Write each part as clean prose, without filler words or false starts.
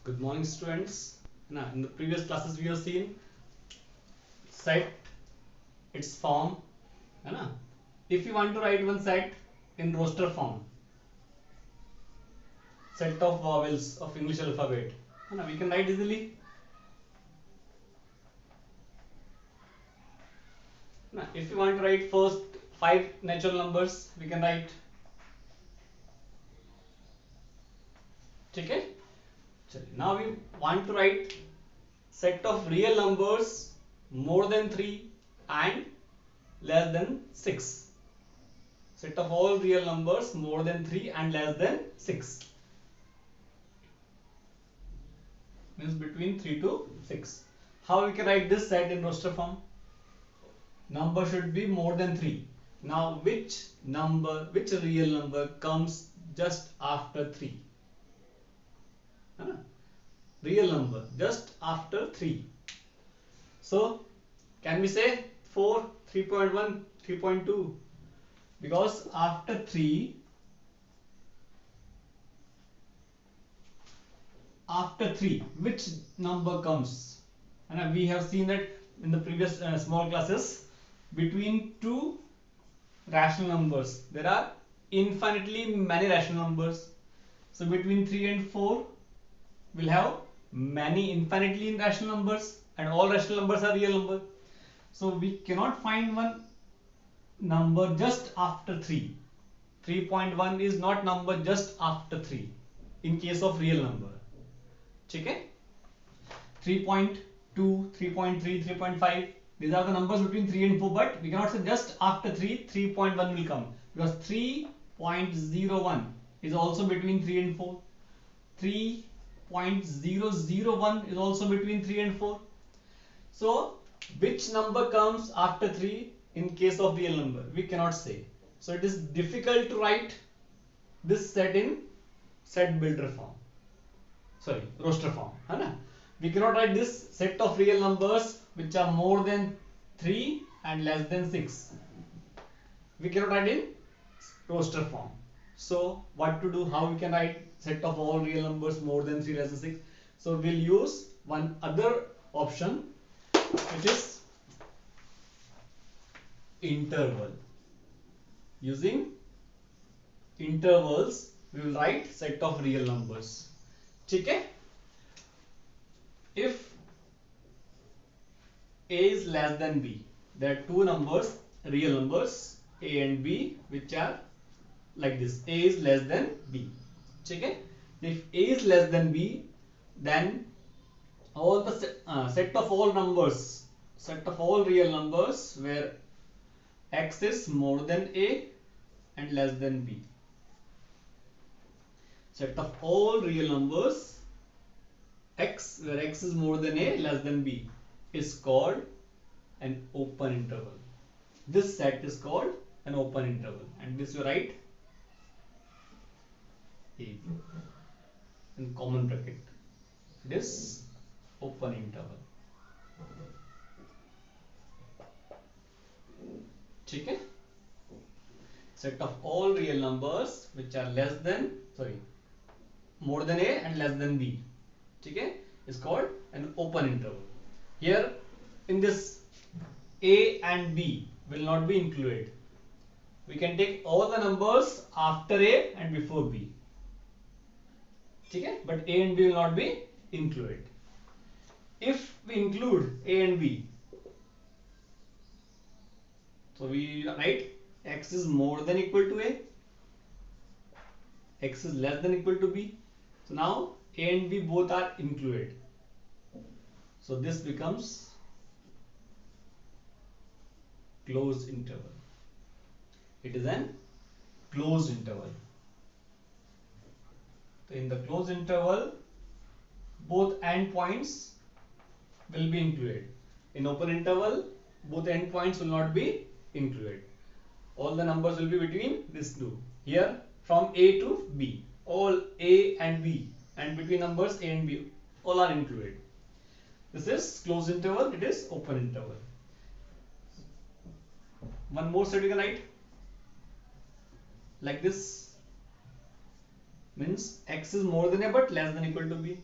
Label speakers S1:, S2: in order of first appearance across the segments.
S1: Good morning, students. Now, in the previous classes, we have seen set, its form. है If you want to write one set in roster form, set of vowels of English alphabet, we can write easily. Now, if you want to write first 5 natural numbers, we can write. Okay? Now we want to write set of real numbers more than 3 and less than 6. Set of all real numbers more than 3 and less than 6. Means between 3 to 6. How we can write this set in roster form? Number should be more than 3. Now which real number comes just after 3? Real number just after 3. So can we say 4, 3.1, 3.2? Because after 3, which number comes? And we have seen that in the previous small classes, between two rational numbers there are infinitely many rational numbers. So between 3 and 4 we'll have many infinitely rational numbers, and all rational numbers are real numbers. So we cannot find one number just after 3. 3.1 is not number just after 3 in case of real number. Okay? 3.2, 3.3, 3.5, these are the numbers between 3 and 4, but we cannot say just after 3, 3.1 will come, because 3.01 is also between 3 and 4. 3.001 is also between 3 and 4. So which number comes after 3 in case of real number? We cannot say. So it is difficult to write this set in set builder form. Sorry, roster form. We cannot write this set of real numbers which are more than 3 and less than 6. We cannot write in roster form. So what to do? How we can write set of all real numbers more than 3 less than 6? So we'll use one other option, which is interval. Using intervals we will write set of real numbers. Okay? If A is less than B, there are two numbers, real numbers A and B, which are like this. A is less than B. Okay? If A is less than B, then all the set of all numbers, set of all real numbers where X is more than A and less than B. Set of all real numbers X where X is more than A, less than B, is called an open interval. This set is called an open interval, and this you write A in common bracket. This open interval. Okay? Set of all real numbers which are more than A and less than B, okay, is called an open interval. Here in this, A and B will not be included. We can take all the numbers after A and before B, okay, but A and B will not be included. If we include A and B, so we write X is more than equal to A, X is less than equal to B. So now A and B both are included. So this becomes closed interval. It is an closed interval. So in the closed interval, both endpoints will be included. In open interval, both endpoints will not be included. All the numbers will be between these two. Here from A to B, all A and B, and between numbers A and B, all are included. This is closed interval, it is open interval. One more set you can write like this. Means X is more than A but less than equal to B.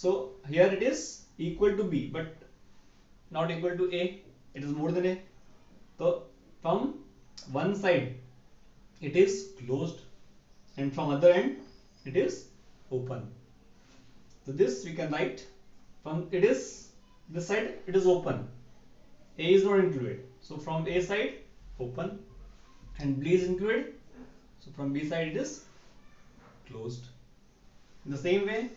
S1: So here it is equal to B but not equal to A, it is more than A. So from one side it is closed and from other end it is open. So this we can write, from it is this side it is open, A is not included, so from A side open, and B is included, so from B side it is closed. In the same way,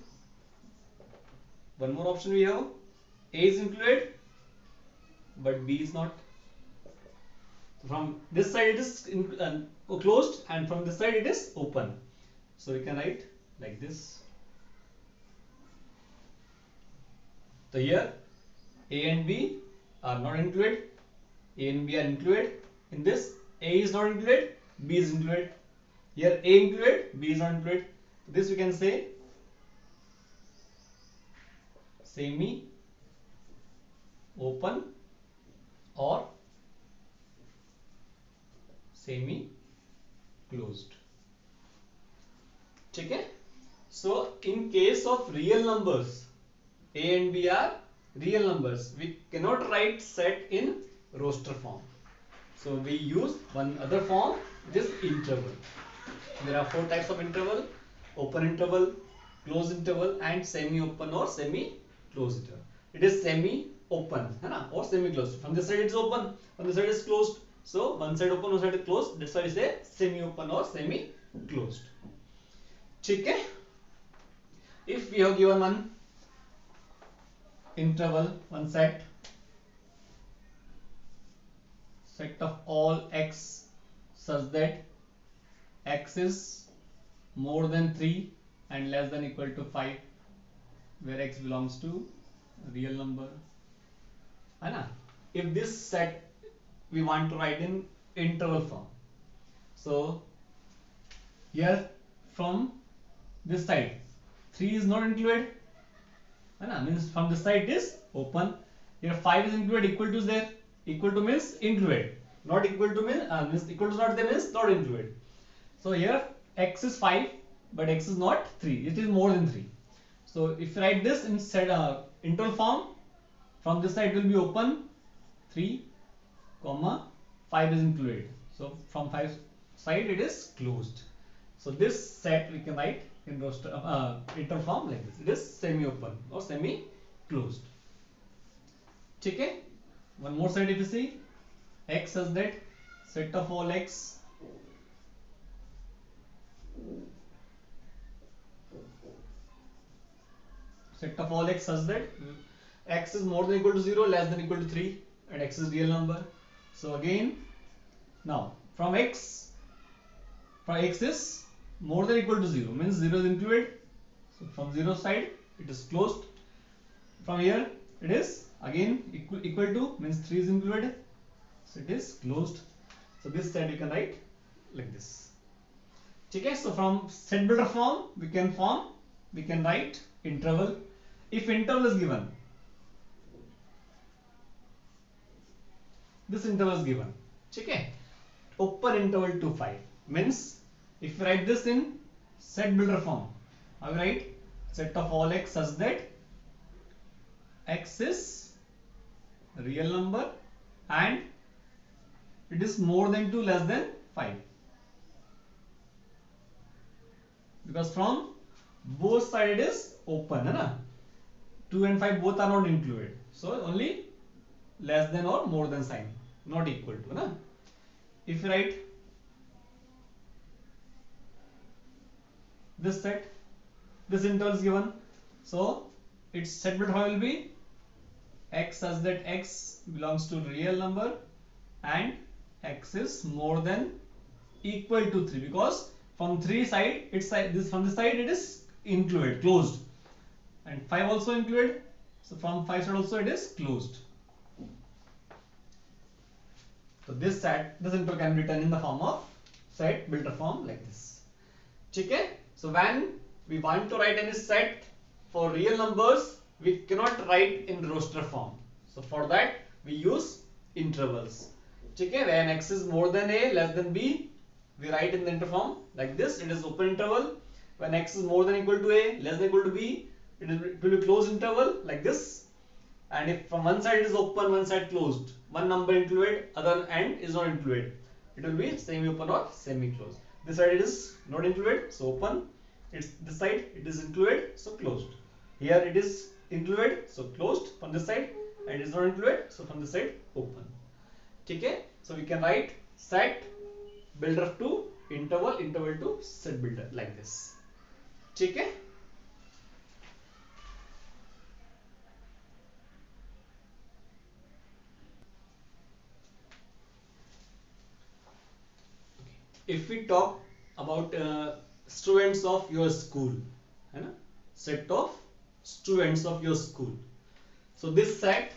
S1: one more option we have, A is included but B is not. From this side it is closed and from this side it is open, so we can write like this. So here A and B are not included, A and B are included. In this, A is not included, B is included. Here A included, B is not included. This we can say semi open or semi closed. Okay? So in case of real numbers, A and B are real numbers, we cannot write set in roster form. So we use one other form, which is interval. There are 4 types of interval: open interval, closed interval, and semi-open or semi-closed interval. It is semi-open or semi-closed. From this side it is open, from this side it is closed. So one side open, one side is closed. That's why we say semi-open or semi-closed. Okay? If we have given one interval, one set of all x such that x is more than 3 and less than equal to 5, where x belongs to a real number. If this set we want to write in interval form, so here from this side 3 is not included, means from this side it is open. Here 5 is included, equal to is there, equal to means included, not equal to means equal to not there means not included. So here x is 5 but x is not 3, it is more than 3. So if you write this in interval form, from this side will be open 3 comma 5 is included, so from 5 side it is closed. So this set we can write in roster interval form like this. It is semi-open or semi-closed. Okay? One more side if you see, x such that set of all x such that x is more than equal to 0, less than equal to 3, and x is real number. So again, now from x is more than equal to 0 means 0 is included, so from 0 side it is closed. From here it is again equal to means 3 is included, so it is closed. So this set you can write like this. Okay, so from set builder form we can write interval. If interval is given, this interval is given, okay, open interval to 5, means if you write this in set builder form, I will write set of all x such that x is a real number and it is more than 2, less than 5, because from both sides it is open, 2 and 5 both are not included, so only less than or more than sign, not equal to. If you write this set, this interval is given, so its set builder form will be x such that x belongs to real number and x is more than equal to 3, because from 3 side from this side it is included, closed, and 5 also included, so from 5 side also it is closed. So this interval can be written in the form of set builder form like this. Okay? So when we want to write any set for real numbers, we cannot write in roster form. So for that we use intervals. Okay? When x is more than a, less than b, we write in the interval form like this. It is open interval. When x is more than equal to a, less than equal to b, it will be closed interval like this, and if from one side it is open, one side closed, one number included, other end is not included, it will be semi open or semi closed. This side it is not included, so open. It's this side it is included, so closed. Here it is included, so closed from this side, and it is not included, so from this side open. Okay, so we can write set builder to interval, interval to set builder like this. Okay. If we talk about students of your school, है ना? Set of students of your school. So this set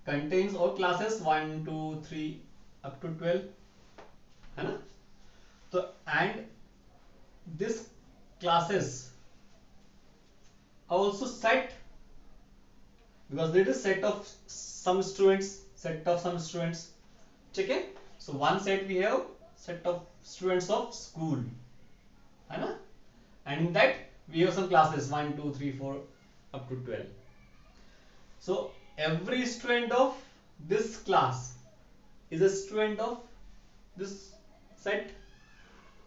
S1: contains all classes 1, 2, 3 up to 12, है ना? So and this classes are also set because there is set of some students, set of some students. Okay? So one set we have set of students of school, है ना? And in that we have some classes 1, 2, 3, 4 up to 12. So every student of this class is a student of this set.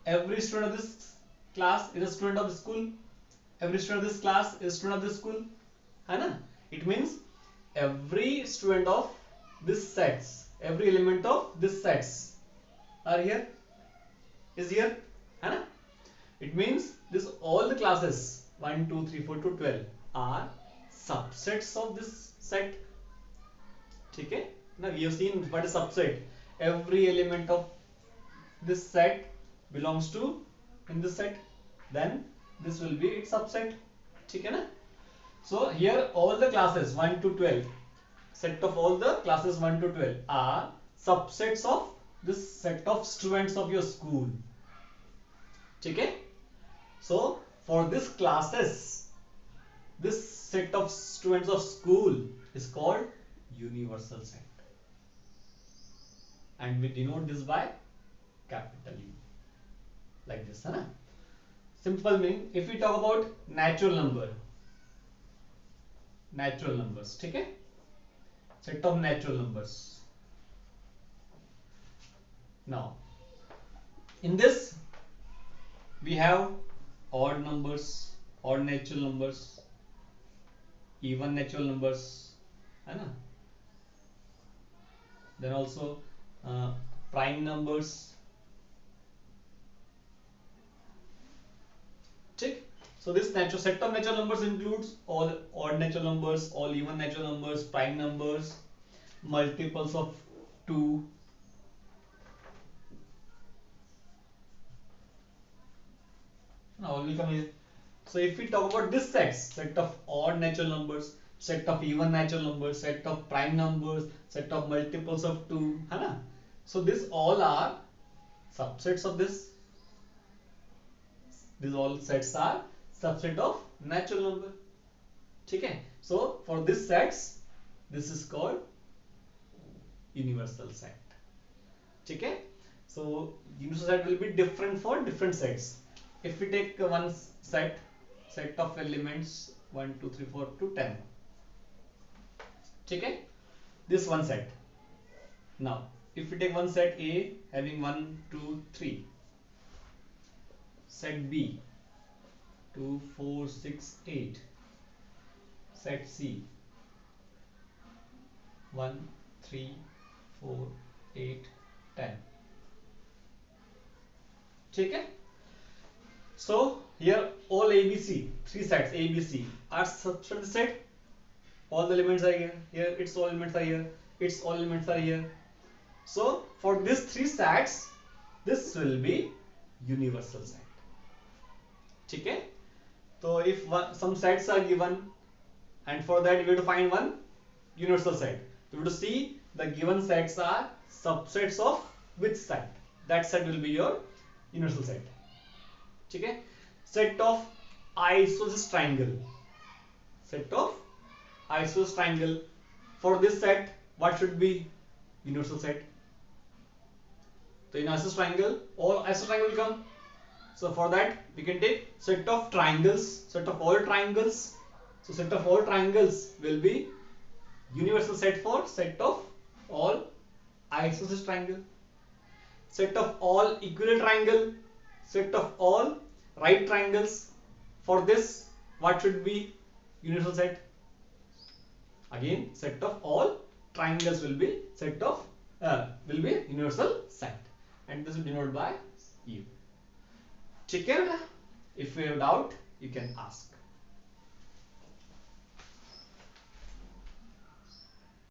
S1: Every student of this class is a student of the school. Every student of this class is a student of this school, है ना? It means every student of this sets, every element of this sets are here, is here, है ना? It means this all the classes 1, 2, 3, 4 to 12 are subsets of this set. Okay? Now we have seen what is subset. Every element of this set belongs to in this set. Then this will be its subset. Okay, na? So here all the classes 1 to 12, set of all the classes 1 to 12 are subsets of this set of students of your school. Okay? So for this classes, this set of students of school is called universal set, and we denote this by capital U like this, है ना? Simple meaning. If we talk about natural numbers, ठीक है? Set of natural numbers. Now in this we have odd numbers, odd natural numbers, even natural numbers, है ना? Then also prime numbers. Check. So this natural set of natural numbers includes all odd natural numbers, all even natural numbers, prime numbers, multiples of 2. Now we come here. So if we talk about this set of odd natural numbers, set of even natural numbers, set of prime numbers, set of multiples of 2, है ना? So this all are subsets of this. These all sets are subset of natural number. Okay? So for this sets, this is called universal set. Okay? So universal set will be different for different sets. If we take one set of elements 1, 2, 3, 4 to 10. Okay? This one set. Now if we take one set A having 1, 2, 3. Set B 2, 4, 6, 8. Set C 1, 3, 4, 8, 10. Okay? So here all ABC, three sets ABC are subset of the set. All the elements are here. Here its all elements are here. Its all elements are here. So for these three sets, this will be universal set. Okay? So if some sets are given, and for that we have to find one universal set. So we have to see the given sets are subsets of which set. That set will be your universal set. Okay? Set of isosceles triangle. Set of isosceles triangle. For this set, what should be universal set? So in isosceles triangle, all isosceles triangle will come. So for that we can take set of triangles, set of all triangles, So set of all triangles will be universal set for set of all isosceles triangle. Set of all equilateral triangle, set of all right triangles. For this, what should be universal set? Again, set of all triangles will be universal set, and this is denoted by U. Check it. If you have doubt, you can ask.